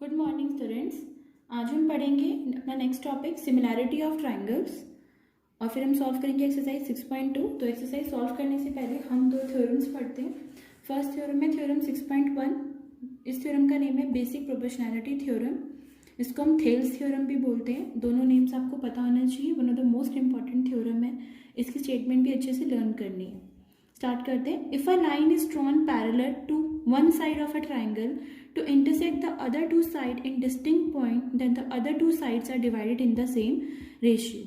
Good morning students. आज हम पढ़ेंगे अपना next topic similarity of triangles और फिर हम सॉल्व करेंगे एक्सरसाइज 6.2। तो एक्सरसाइज सॉल्व करने से पहले हम दो थ्योरम्स पढ़ते हैं। फर्स्ट थ्योरम है थ्योरम 6.1। इस थ्योरम का नेम है बेसिक प्रोपोर्शनैलिटी थ्योरम। इसको हम थेल्स थ्योरम भी बोलते हैं। दोनों नेम्स आपको पता होना चाहिए। One of the most important theorem है। इसकी स्टेटमेंट भी अच्छे से लर्न करनी है। स्टार्ट करते हैं। If a line is drawn parallel to one side of a triangle to intersect the other two sides in distinct point, then the other two sides are divided in the same ratio।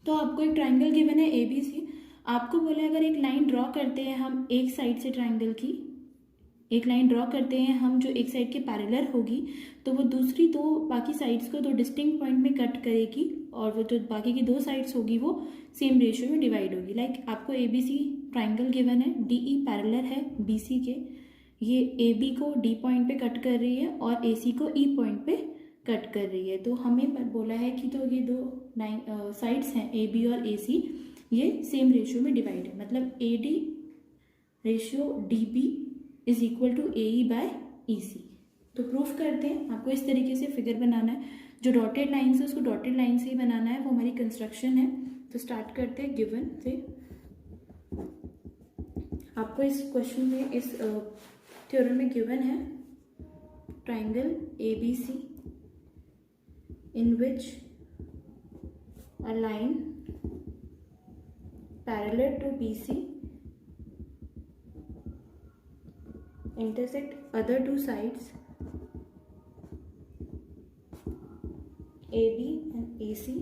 तो आपको एक triangle given है ABC। आपको बोला अगर एक line draw करते हैं हम एक साइड से ट्राइंगल की, एक लाइन ड्रॉ करते हैं हम जो एक साइड के पैरेलल होगी, तो वो दूसरी दो बाकी साइड्स को दो डिस्टिंक्ट पॉइंट में कट करेगी और वो जो बाकी की दो साइड्स होगी वो सेम रेशियो में डिवाइड होगी। लाइक आपको ABC ट्राइंगल गिवन है, DE पैरेलल है BC के, ये AB को D पॉइंट पे कट कर रही है और AC को E पॉइंट पे कट कर रही है। तो हमें बोला है कि तो ये दो साइड्स हैं AB और AC, ये सेम रेशियो में डिवाइड है। मतलब AD ratio DB is equal to AE by EC। तो प्रूफ करते हैं। आपको इस तरीके से फिगर बनाना है। जो डॉटेड लाइन है उसको डॉटेड लाइन से ही बनाना है, वो हमारी कंस्ट्रक्शन है। तो स्टार्ट करते हैं गिवन से। आपको इस क्वेश्चन में इस थ्योरम में गिवन है triangle ABC in which a line parallel to BC intersect other two sides AB and AC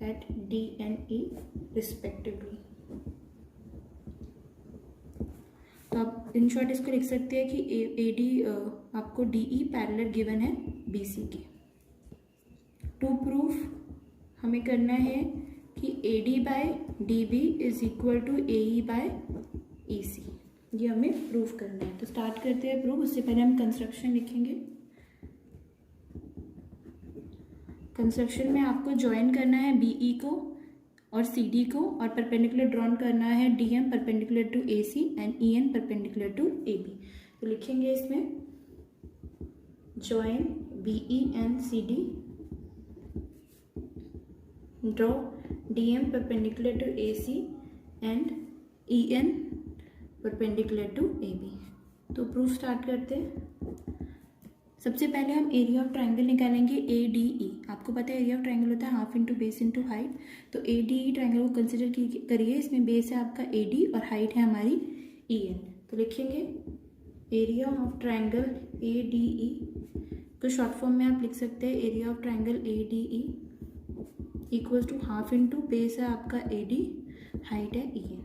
at D and E respectively। तो आप इन शॉर्ट इसको लिख सकते हैं कि AD आपको DE पैरेलल गिवन है BC के। टू प्रूफ हमें करना है कि AD by DB is equal to AE by EC। ये हमें प्रूफ करना है। तो स्टार्ट करते हैं प्रूफ। उससे पहले हम कंस्ट्रक्शन लिखेंगे। कंस्ट्रक्शन में आपको ज्वाइन करना है BE को और CD को, और परपेंडिकुलर ड्रॉन करना है DM perpendicular to AC and EN perpendicular to AB। तो लिखेंगे इसमें join BE and CD, draw DM perpendicular to AC and EN perpendicular to AB। तो प्रूफ स्टार्ट करते हैं। सबसे पहले हम एरिया ऑफ ट्राइंगल निकालेंगे ADE। आपको पता है एरिया ऑफ ट्राइंगल होता है half into base into height. तो ADE ट्राइंगल को कंसिडर करिए। इसमें बेस है आपका AD और हाइट है हमारी EN। तो लिखेंगे एरिया ऑफ ट्राइंगल ADE को शॉर्ट फॉर्म में आप लिख सकते हैं area of triangle ADE equals to half into base है आपका AD, हाइट है EN।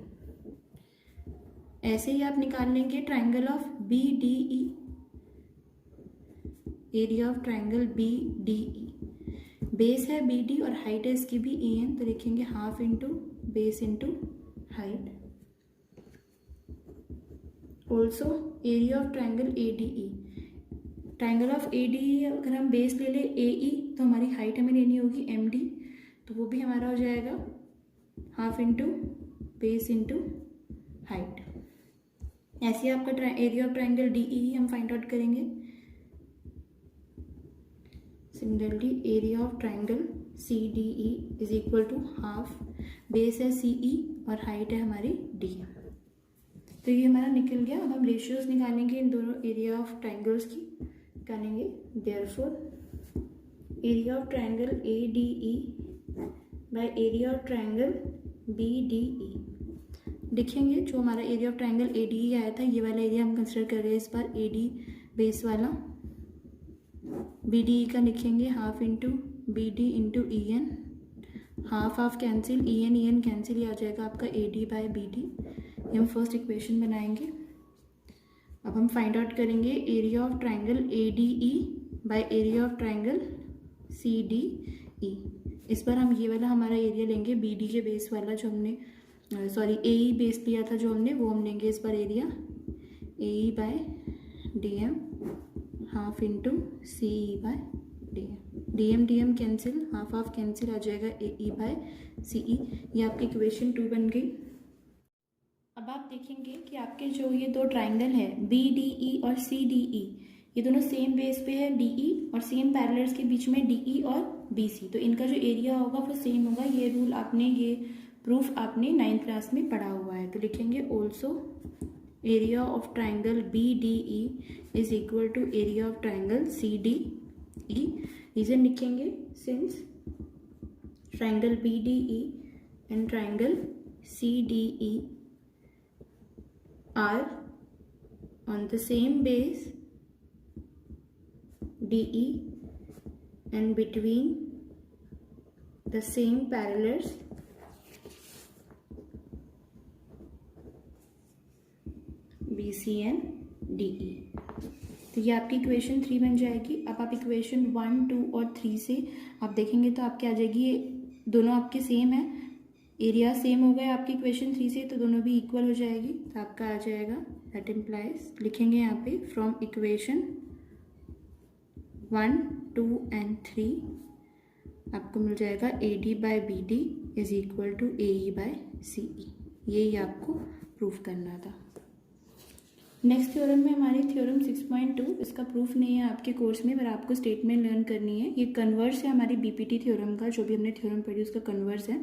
ऐसे ही आप निकाल लेंगे triangle of BDE, area of triangle BDE। Base है BD और हाइट है इसकी भी EN। तो लिखेंगे half into base into height. Also area of triangle ADE। Triangle of ADE अगर हम बेस ले ले AE तो हमारी हाइट हमें लेनी होगी MD। तो वो भी हमारा हो जाएगा half into base into height. ऐसे आपका एरिया ऑफ ट्राइंगल DE हम फाइंड आउट करेंगे। Similarly area of triangle CDE is equal to half, base है CE और हाइट है हमारी DM। तो ये हमारा निकल गया। अब हम रेशियोज निकालेंगे इन दोनों एरिया ऑफ ट्राइंगल्स की निकालेंगे। Therefore area of triangle ADE by area of triangle BDE। लिखेंगे जो हमारा एरिया ऑफ ट्राइंगल ADE आया था, ये वाला एरिया हम कंसिडर कर रहे हैं इस बार AD बेस वाला। BDE का लिखेंगे half into BD into EN। Half half cancel, EN cancel, ये आ जाएगा आपका AD बाय BD। ये हम फर्स्ट इक्वेशन बनाएंगे। अब हम फाइंड आउट करेंगे area of triangle ADE by area of triangle CDE। इस बार हम ये वाला हमारा एरिया लेंगे BD के बेस वाला, जो हमने AE बेस लिया था जो हमने, वो हम लेंगे इस बार area AE by DM half into CE by DM। DM cancel, half half cancel, आ जाएगा AE बाय CE। ये आपकी इक्वेशन 2 बन गई। अब आप देखेंगे कि आपके जो ये दो ट्राइंगल है BDE और CDE, ये दोनों सेम बेस पे है DE और सेम पैरेलल्स के बीच में DE और BC, तो इनका जो एरिया होगा वो सेम होगा। ये रूल आपने, ये प्रूफ आपने 9th क्लास में पढ़ा हुआ है। तो लिखेंगे also area of triangle BDE is equal to area of triangle CDE। Reason लिखेंगे since triangle BDE and triangle CDE are on the same base DE and between the same parallels BC and DE। तो ये आपकी equation 3 बन जाएगी। अब आप equation 1, 2 और 3 से आप देखेंगे तो आपके आ जाएगी, ये दोनों आपके सेम है, एरिया सेम हो गया आपकी इक्वेशन 3 से, तो दोनों भी इक्वल हो जाएगी। तो आपका आ जाएगा दैट इम्प्लाइज, लिखेंगे यहाँ पे फ्रॉम इक्वेशन 1, 2 एंड 3 आपको मिल जाएगा AD by BD is equal to AE by CE। यही आपको प्रूफ करना था। नेक्स्ट थ्योरम में हमारी थ्योरम 6.2, इसका प्रूफ नहीं है आपके कोर्स में, पर आपको स्टेटमेंट लर्न करनी है। ये कन्वर्स है हमारी BPT थ्योरम का, जो भी हमने थ्योरम पढ़ी उसका कन्वर्स है।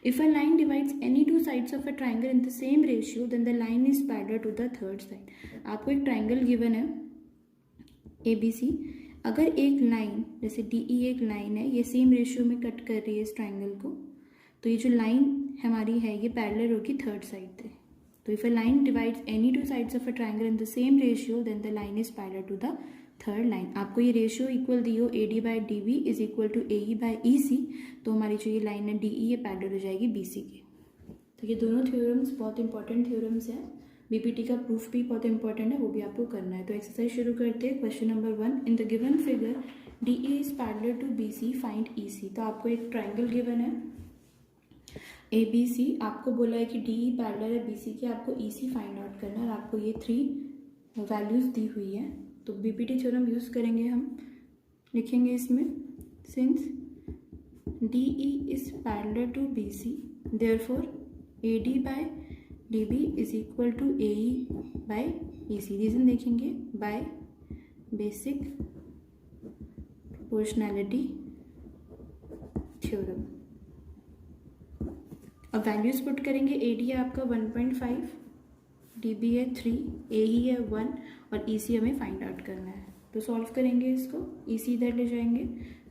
If a line divides any two sides of a triangle in the same ratio then the line is parallel to the third side. आपको एक ट्राइंगल गिवन है ABC, अगर एक लाइन जैसे DE एक लाइन है, ये सेम रेशियो में कट कर रही है इस ट्राइंगल को, तो ये जो लाइन हमारी है ये पैरेलल होगी थर्ड साइड से। तो if a line divides any two sides of a triangle in the same ratio then the line is parallel to the third line. आपको ये रेशियो इक्वल दी हो AD by DB is equal to AE by EC, तो हमारी जो ये line है DE ये पैरेलल हो जाएगी BC के। तो ये दोनों थ्योरम्स बहुत इंपॉर्टेंट थ्योरम्स हैं। BPT का प्रूफ भी बहुत इंपॉर्टेंट है, वो भी आपको करना है। तो एक्सरसाइज शुरू करते हैं। Question number 1, in the given figure DE is parallel to BC, find EC। तो आपको एक ट्राइंगल गिवन है ABC, आपको बोला है कि DE पैरेलल है BC के, आपको EC फाइंड आउट करना है और आपको ये 3 वैल्यूज दी हुई है। तो BPT थ्योरम यूज़ करेंगे हम, लिखेंगे इसमें since DE is parallel to BC therefore AD by DB is equal to AE by EC। Reason देखेंगे बाय बेसिक प्रोपोर्शनैलिटी थ्योरम। अब वैल्यूज पुट करेंगे। AD है आपका 1.5, DB है 3, AE है 1 और EC हमें फाइंड आउट करना है। तो सॉल्व करेंगे इसको, EC इधर ले जाएंगे,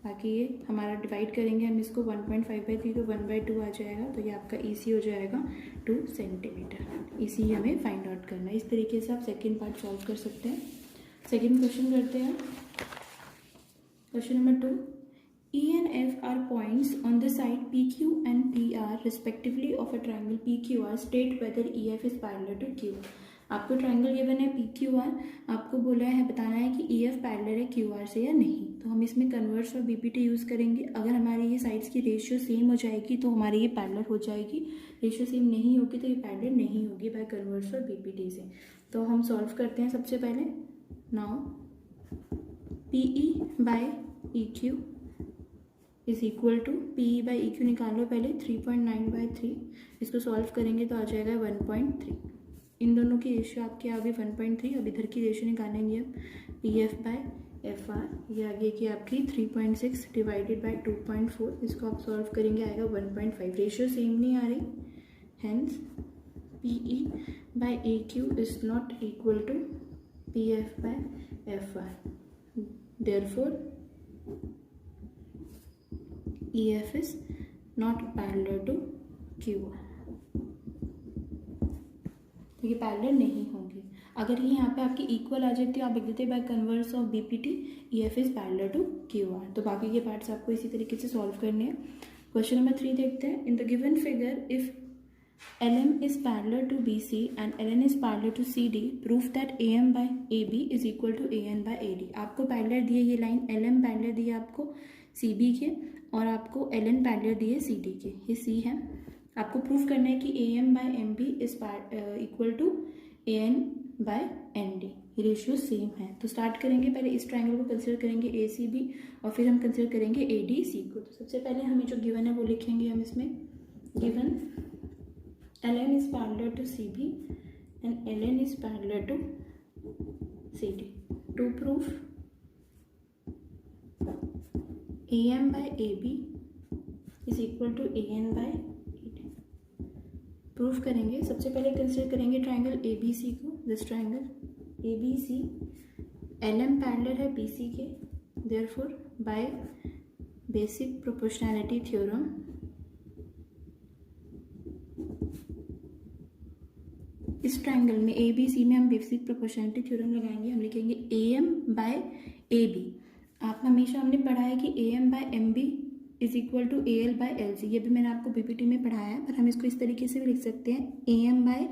बाकी ये हमारा डिवाइड करेंगे हम इसको 1.5/3, तो 1/2 आ जाएगा। तो ये आपका EC हो जाएगा 2 सेंटीमीटर। EC हमें फाइंड आउट करना है। इस तरीके से आप सेकेंड पार्ट सॉल्व कर सकते हैं। सेकेंड क्वेश्चन करते हैं। Question number 2, E and F are points on the side PQ and PR respectively of a triangle PQR. State whether EF is parallel to QR. आपको ट्राइंगल गिवन है PQR, आपको बोला है बताना है कि EF पैरेलल है QR से या नहीं। तो हम इसमें कन्वर्स और BPT यूज़ करेंगे। अगर हमारी ये साइड्स की रेशियो सेम हो जाएगी तो हमारी ये पैरेलल हो जाएगी, रेशियो सेम नहीं होगी तो ये पैरेलल नहीं होगी बाय कन्वर्स और BPT से। तो हम सॉल्व करते हैं सबसे पहले। Now PE by EQ is equal to PE by EQ निकाल लो पहले, 3.9/3। इसको सॉल्व करेंगे तो आ जाएगा 1.3। इन दोनों की रेशियो आपकी आ गई 1.3। अब इधर की रेशियो निकालेंगे हम, PF बाई FR, ये आगे की आपकी 3.6 डिवाइडेड बाई 2.4। इसको आप सॉल्व करेंगे आएगा 1.5। रेशियो सेम नहीं आ रही, hence PE by EQ is not equal to PF by FR, therefore EF is not parallel to QR। तो ये पैरेलल नहीं होंगी। अगर ये यहाँ पे आपकी इक्वल आ जाती है, आप लिख देते by converse of BPT EF is parallel to QR। तो बाकी के पार्ट्स आपको इसी तरीके से सॉल्व करने हैं। क्वेश्चन नंबर 3 देखते हैं। In the given figure if LM is parallel to BC and LN is parallel to CD, proof that AM by AB is equal to AN by AD। आपको parallel दिए ये line, LM parallel दिए आपको CB के और आपको LN parallel दिए CD के, ये C है। आपको प्रूफ करना है कि AM by MB is equal to AN by ND, ratio same है। तो स्टार्ट करेंगे, पहले इस ट्राइंगल को कंसिडर करेंगे ACB और फिर हम कंसिडर करेंगे ADC को। तो सबसे पहले हमें जो गिवन है वो लिखेंगे हम इसमें। Given LM is parallel to CB and LN is parallel to CD. To prove AM by AB is equal to AN by AD। Proof करेंगे। सबसे पहले कंसिडर करेंगे ट्राइंगल ABC को। This triangle ABC LM parallel है BC के, therefore by basic proportionality theorem इस triangle में ABC में हम बेसिक प्रोपोर्शनैलिटी थ्योरम लगाएंगे। हम लिखेंगे AM by AB। आप हमेशा हमने पढ़ा है कि AM by MB is equal to AL by LC। ये भी मैंने आपको PPT में पढ़ाया है, पर हम इसको इस तरीके से भी लिख सकते हैं AM by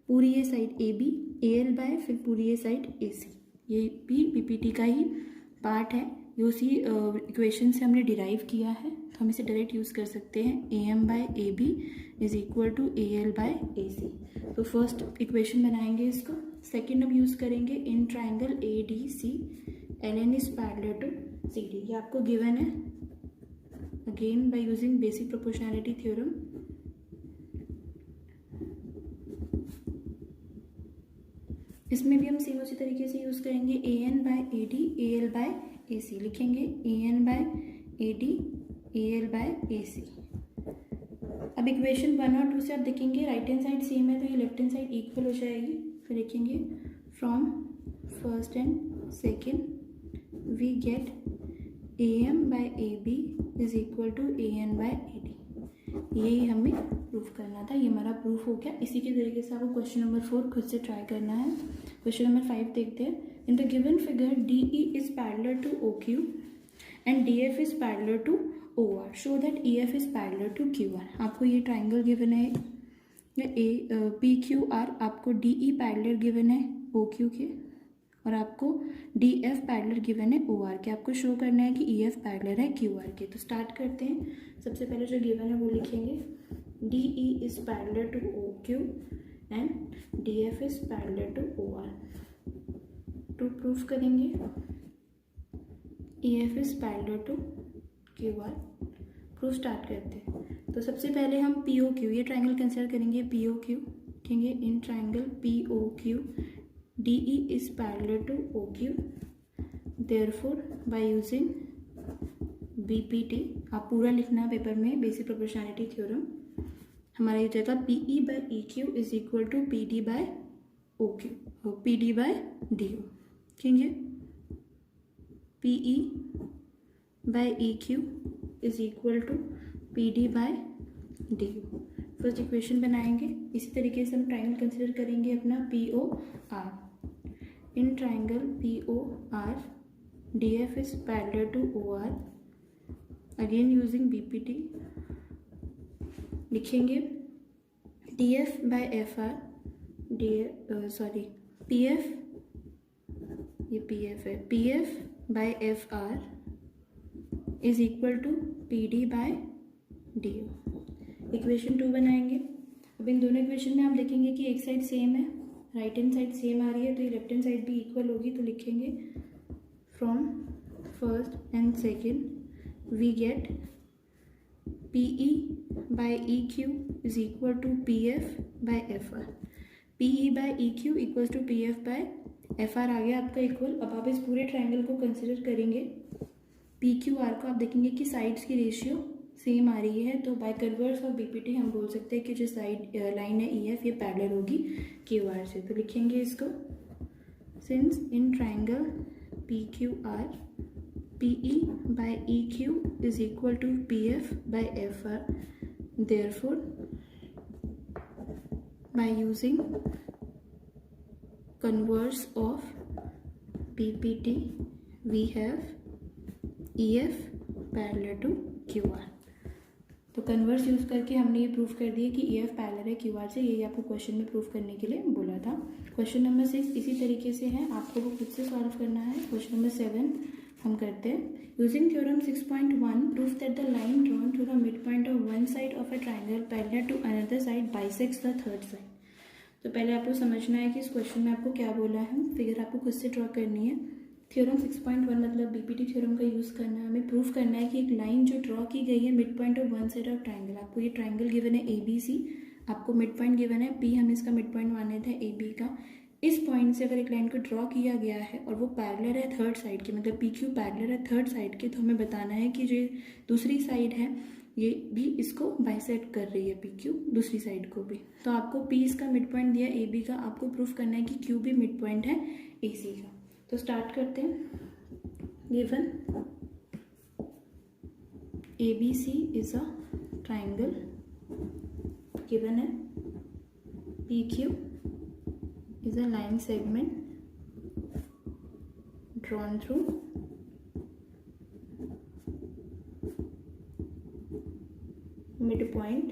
पूरी ये साइड AB, AL by फिर पूरी ये साइड AC। ये भी PPT का ही पार्ट है, ये उसी इक्वेशन से हमने डिराइव किया है, तो हम इसे डायरेक्ट यूज़ कर सकते हैं। AM by AB is equal to AL by AC। तो फर्स्ट इक्वेशन बनाएंगे इसको। सेकेंड हम यूज़ करेंगे in triangle ADC LN is parallel to CD। ये आपको गिवन है again by using basic proportionality theorem. इसमें भी हम सेम उसी तरीके से यूज़ करेंगे AN by AD AL by AC। लिखेंगे AN by AD AL by AC। अब इक्वेशन 1 और 2 से आप देखेंगे राइट हैंड साइड सेम है, तो ये लेफ्ट हैंड साइड इक्वल हो जाएगी। फिर लिखेंगे from first and second we get AM by AB is equal to AN by AD। यही हमें प्रूफ करना था, ये हमारा प्रूफ हो गया। इसी के तरीके से आपको क्वेश्चन नंबर 4 खुद से ट्राई करना है। क्वेश्चन नंबर 5 देखते हैं। In the given figure DE is parallel to OQ and DF is parallel to OR, show that EF is parallel to QR। आपको ये ट्राइंगल गिवन है PQR, आपको DE पैरेलल गिवन है OQ के, और आपको DF पैरेलल गिवन है OR के। आपको शो करना है कि EF पैरेलल है QR के। तो स्टार्ट करते हैं। सबसे पहले जो गिवन है वो लिखेंगे DE is parallel to OQ and DF is parallel to OR। तो प्रूफ करेंगे EF is parallel to QR। Proof start करते हैं। तो सबसे पहले हम POQ ये ट्राइंगल कंसिडर करेंगे। POQ लिखेंगे in triangle POQ DE is parallel to OQ, therefore by using BPT, आप पूरा लिखना पेपर में बेसिक प्रोपोर्शनैलिटी थ्योरम। हमारा ये जाएगा PE by EQ is equal to PD by OQ और PD by DO। ठीक है, PE by EQ is equal to PD by DO। First equation बनाएंगे। इसी तरीके से हम ट्राइंगल कंसिडर करेंगे अपना POR। In triangle POR DF is parallel to OR, again using BPT लिखेंगे DF by FR PF, ये PF है, PF by FR is equal to PD by DO। Equation 2 बनाएंगे। अब इन दोनों इक्वेशन में आप देखेंगे कि एक साइड सेम है, राइट हैंड साइड सेम आ रही है, तो ये लेफ्ट हैंड साइड भी इक्वल होगी। तो लिखेंगे from first and second we get PE by EQ is equal to PF by FR। PE by EQ equal to PF by FR आ गया आपका इक्वल। अब आप इस पूरे ट्राइंगल को कंसिडर करेंगे। PQR को आप देखेंगे कि साइड्स की रेशियो सेम आ रही है, तो बाय कन्वर्स ऑफ BPT हम बोल सकते हैं कि जो साइड लाइन है EF ये पैरेलल होगी QR से। तो लिखेंगे इसको since in triangle PQR PE by EQ is equal to PF by FR, therefore by using converse of BPT we have EF parallel to QR। तो कन्वर्स यूज़ करके हमने ये प्रूफ कर दिया कि EF पैरेलल है QR से। यही आपको क्वेश्चन में प्रूफ करने के लिए बोला था। क्वेश्चन नंबर 6 इसी तरीके से है, आपको वो खुद से सॉल्व करना है। क्वेश्चन नंबर 7 हम करते हैं। Using theorem 6.1 proof that the line drawn to the mid point of one side of a triangle parallel to another side bisects the third side. तो पहले आपको समझना है कि इस क्वेश्चन में आपको क्या बोला है। फिगर आपको खुद से ड्रॉ करनी है। थ्योरम 6.1 मतलब BPT थ्योरम का यूज़ करना है। हमें प्रूफ करना है कि एक लाइन जो ड्रॉ की गई है mid point of one side of triangle. आपको ये ट्राइंगल गिवन है ABC, आपको मिड पॉइंट गिवन है P, हम इसका मिड पॉइंट माने थे AB का। इस पॉइंट से अगर एक लाइन को ड्रॉ किया गया है और वो पैरेलल है थर्ड साइड के, मतलब पी क्यू पैरेलल है थर्ड साइड के, तो हमें बताना है कि जो दूसरी साइड है ये भी इसको बाइसेक्ट कर रही है, पी क्यू दूसरी साइड को भी। तो आपको पी इसका मिड पॉइंट दिया ए बी का, आपको प्रूफ करना है कि क्यू भी मिड पॉइंट है ए सी का। तो स्टार्ट करते हैं। Given A B C is a triangle, given है P Q is a line segment drawn through midpoint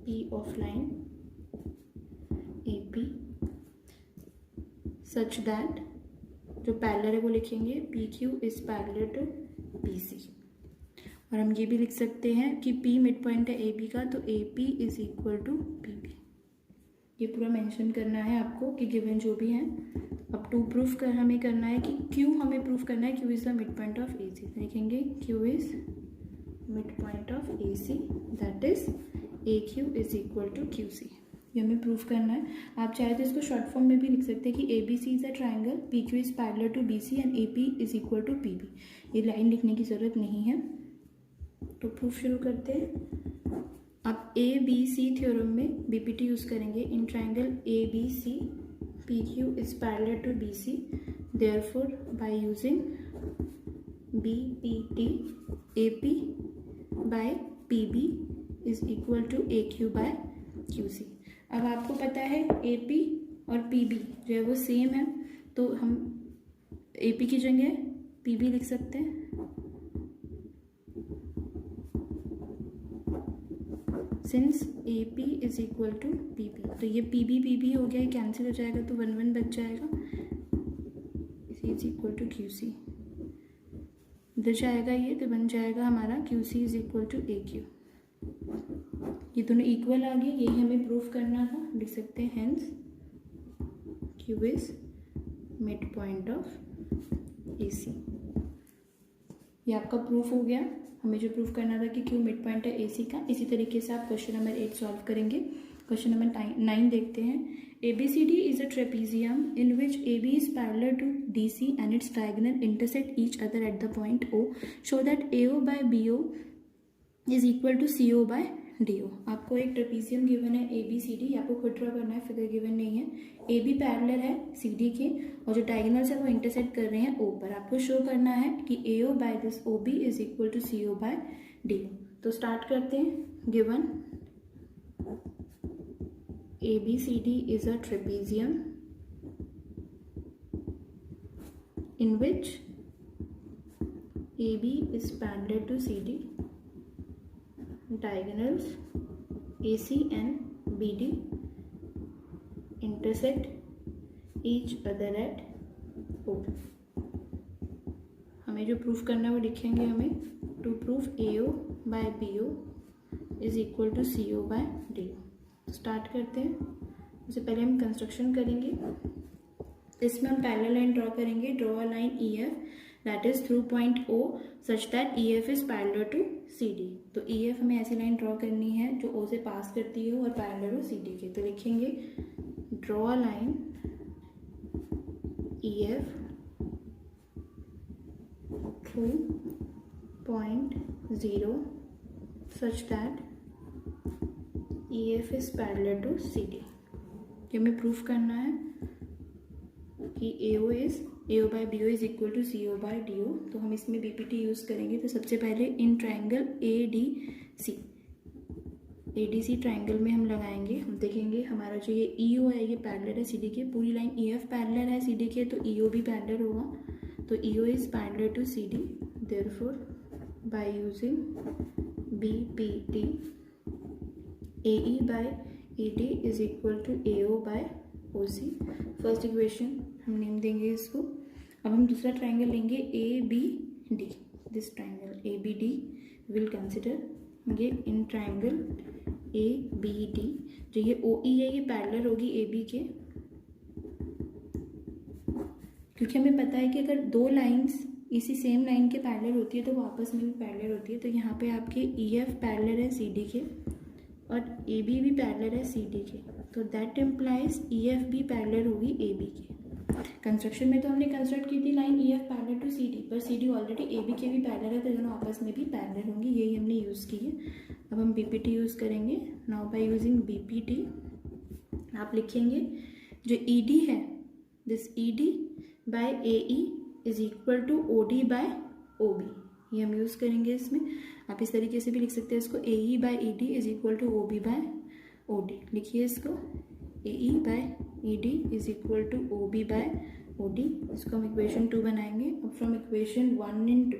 P of line AP such that जो पैरेलल है वो लिखेंगे PQ is parallel to PC। और हम ये भी लिख सकते हैं कि P मिड पॉइंट है AB का, तो AP is equal to PB। ये पूरा मेंशन करना है आपको कि गिवन जो भी है। अब टू प्रूफ कर हमें करना है कि क्यू हमें प्रूफ करना है Q is the mid point of A C. लिखेंगे Q is mid point of A C, that is A Q is equal to Q C. ये हमें प्रूफ करना है। आप चाहे तो इसको शॉर्ट फॉर्म में भी लिख सकते हैं कि A B C is a triangle, P Q is parallel to B C and A P is equal to P B. ये लाइन लिखने की ज़रूरत नहीं है। तो प्रूफ शुरू करते हैं। अब ए बी सी थ्योरम में बीपीटी यूज़ करेंगे। In triangle A B C P Q is parallel to B C, therefore by using B P T A P by P B is equal to A Q by Q C. अब आपको पता है A P और P B जो है वो same है, तो हम ए पी की जगह पी बी लिख सकते हैं। Since A P is equal to P B, तो ये पी बी हो गया, ये कैंसिल हो जाएगा तो 1 1 बच जाएगा। Is equal to Q C, इधर जाएगा ये तो बन जाएगा हमारा Q C is equal to A Q. ये दोनों इक्वल आ गए, यही हमें प्रूफ करना था। लिख सकते हैं hence Q is mid point of A C. ये आपका प्रूफ हो गया। हमें जो प्रूफ करना था कि क्यू मिड पॉइंट है ए सी का। इसी तरीके से आप क्वेश्चन नंबर 8 सॉल्व करेंगे। क्वेश्चन नंबर 9 देखते हैं। A B C D is a trapezium in which A B is parallel to D C and its diagonal intersect each other at the point O. Show that A O by B O is equal to C O by D O. आपको एक trapezium given है ए B C D, आपको खुद draw करना है, figure given नहीं है। A B parallel है सी डी के और जो डायगोनल्स है वो इंटरसेक्ट कर रहे हैं ओ पर। आपको शो करना है कि A O by this O B is equal to C O by D O. तो स्टार्ट करते हैं। Given A B C D is a trapezium in which A B is parallel to C D, diagonals AC and BD intersect each other at O। हमें जो proof करना है वो लिखेंगे हमें। To proof AO by BO is equal to CO by DO। Start करते हैं। उससे पहले हम कंस्ट्रक्शन करेंगे। इसमें हम पैरेलल लाइन ड्रॉ करेंगे। Draw a line EF that is through point O such that EF is parallel to CD। तो EF हमें ऐसी लाइन ड्रॉ करनी है जो O से पास करती हो और पैरेलल हो CD के। तो लिखेंगे draw a line EF through point 0 such that EF is parallel to CD। ये हमें प्रूफ करना है कि AO by BO is equal to CO by DO। तो हम इसमें BPT यूज़ करेंगे। तो सबसे पहले इन ट्राइंगल ADC ट्राइंगल में हम लगाएंगे। हम देखेंगे हमारा जो ये EO है ये पैरेलल है CD के, पूरी लाइन EF पैरेलल है CD के, तो EO भी पैरेलल होगा। तो EO is parallel to CD, therefore by using BPT AE by ED is equal to AO by OC। First equation हम नेम देंगे इसको। अब हम दूसरा ट्राइंगल लेंगे ABD। This triangle ABD will consider ये इन ट्राइंगल ABD। जो ये OE है ये पैरेलल होगी AB के, क्योंकि हमें पता है कि अगर दो लाइंस इसी सेम लाइन के पैरेलल होती है तो वो आपस में भी पैरेलल होती है। तो यहाँ पे आपके EF पैरेलल है CD के और AB भी पैरेलल है CD के। तो दैट इम्प्लाइज ई एफ बी पैरेलल होगी ए बी के। कंस्ट्रक्शन में तो हमने कंस्ट्रक्ट की थी line E F parallel to C D, पर C D already A B के भी पैरेलल है, तो दोनों आपस में भी पैरेलल होंगी, यही हमने यूज़ की है। अब हम बी पी टी यूज़ करेंगे। Now by using B P T आप लिखेंगे जो ई डी है, this E D by A E is equal to O D by O B, ये हम यूज़ करेंगे इसमें। आप इस तरीके से भी लिख सकते हैं इसको, A E by E D is equal to O B by O D. लिखिए इसको, A E by E D is equal to O B by O D. इसको हम इक्वेशन 2 बनाएंगे। अब फ्रॉम इक्वेशन 1 and 2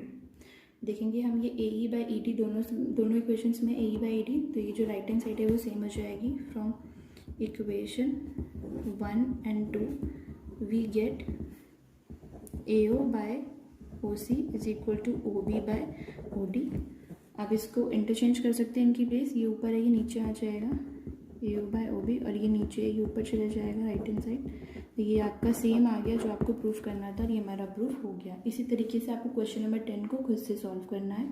देखेंगे हम ये ए ई बाय ई डी दोनों इक्वेशंस में ए ई बाय ई डी, तो ये जो राइट हैंड साइड है वो सेम हो जाएगी। From equation 1 and 2 we get A O by O C is equal to O B by O D. आप इसको इंटरचेंज कर सकते हैं इनकी प्लेस, ये ऊपर है ये नीचे आ जाएगा ए ओ बाय ओ बी, और ये नीचे ये ऊपर चला जाएगा राइट हैंड साइड। तो ये आपका सेम आ गया जो आपको प्रूफ करना था, और ये हमारा प्रूफ हो गया। इसी तरीके से आपको क्वेश्चन नंबर 10 को खुद से सॉल्व करना है।